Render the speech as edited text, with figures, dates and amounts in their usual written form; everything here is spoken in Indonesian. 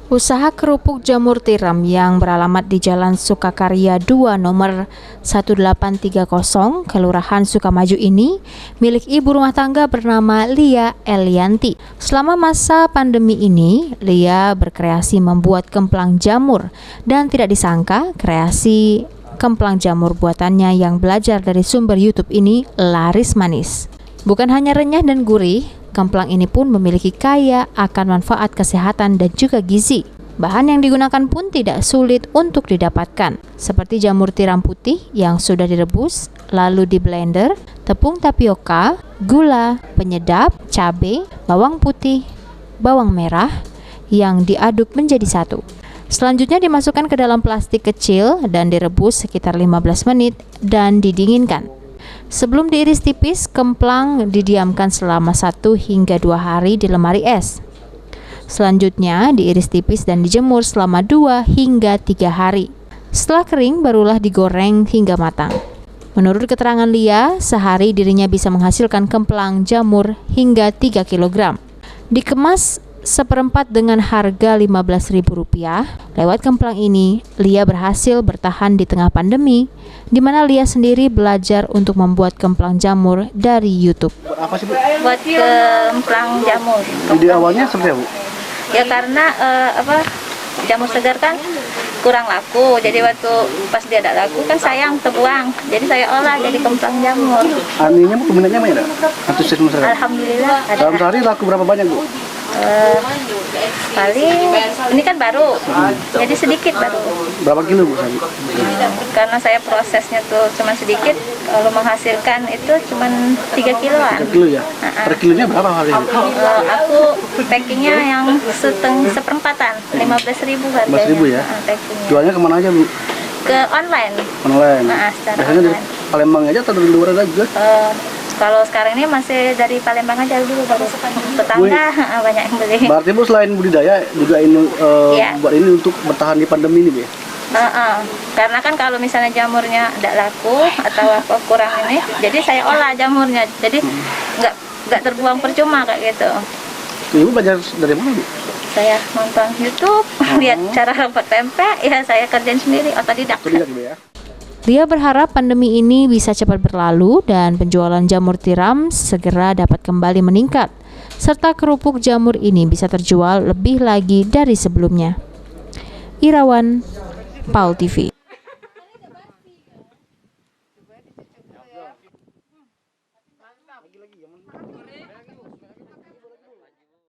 Usaha kerupuk jamur tiram yang beralamat di Jalan Sukakarya 2 nomor 1830 Kelurahan Sukamaju ini milik ibu rumah tangga bernama Lia Elianti. Selama masa pandemi ini, Lia berkreasi membuat kemplang jamur dan tidak disangka kreasi kemplang jamur buatannya yang belajar dari sumber YouTube ini laris manis. Bukan hanya renyah dan gurih, kemplang ini pun memiliki kaya akan manfaat kesehatan dan juga gizi. Bahan yang digunakan pun tidak sulit untuk didapatkan, seperti jamur tiram putih yang sudah direbus, lalu di blender, tepung tapioka, gula, penyedap, cabai, bawang putih, bawang merah yang diaduk menjadi satu. Selanjutnya dimasukkan ke dalam plastik kecil dan direbus sekitar 15 menit dan didinginkan. Sebelum diiris tipis, kemplang didiamkan selama 1 hingga 2 hari di lemari es. Selanjutnya diiris tipis dan dijemur selama 2 hingga 3 hari. Setelah kering, barulah digoreng hingga matang. Menurut keterangan Lia, sehari dirinya bisa menghasilkan kemplang jamur hingga 3 kg. Dikemas seperempat dengan harga Rp15.000. Lewat kemplang ini, Lia berhasil bertahan di tengah pandemi, di mana Lia sendiri belajar untuk membuat kemplang jamur dari YouTube. Buat apa sih, Bu? Buat kemplang jamur. Ide awalnya seperti apa, Bu? Ya karena jamur segar kan kurang laku, jadi waktu pas dia ada laku kan sayang terbuang, jadi saya olah jadi kemplang jamur. Aninya, Bu, peminatnya banyak nggak? Antusias masyarakat? Alhamdulillah ada. Dalam sehari laku berapa banyak, Bu? Paling ini kan baru, jadi sedikit baru. Berapa kilo, Bu? Karena saya prosesnya tuh cuma sedikit, kalau menghasilkan itu cuma 3 kiloan. 3 kilo ya? Per kilonya berapa harganya, Bu? Aku packingnya yang seperempatan, 15.000 harganya. 15.000 ya? Packingnya. Jualnya kemana aja, Bu? Ke online. Online? Secara Biasanya dari online. Palembang aja atau dari luar juga? Kalau sekarang ini masih dari Palembang aja dulu, baru tetangga banyak yang beli. Berarti, Bu, selain budidaya juga ini Iya. buat ini untuk bertahan di pandemi ini, Bu ya? Karena kan kalau misalnya jamurnya tidak laku atau apa kurang ini, jadi saya olah jamurnya, jadi nggak terbuang percuma kayak gitu. Ibu belajar dari mana, Bu? Saya nonton YouTube, lihat cara rebut tempe, ya saya kerjain sendiri, otodidak. Otodidak, Bu ya? Lia berharap pandemi ini bisa cepat berlalu dan penjualan jamur tiram segera dapat kembali meningkat, serta kerupuk jamur ini bisa terjual lebih lagi dari sebelumnya. Irawan, PAUL TV.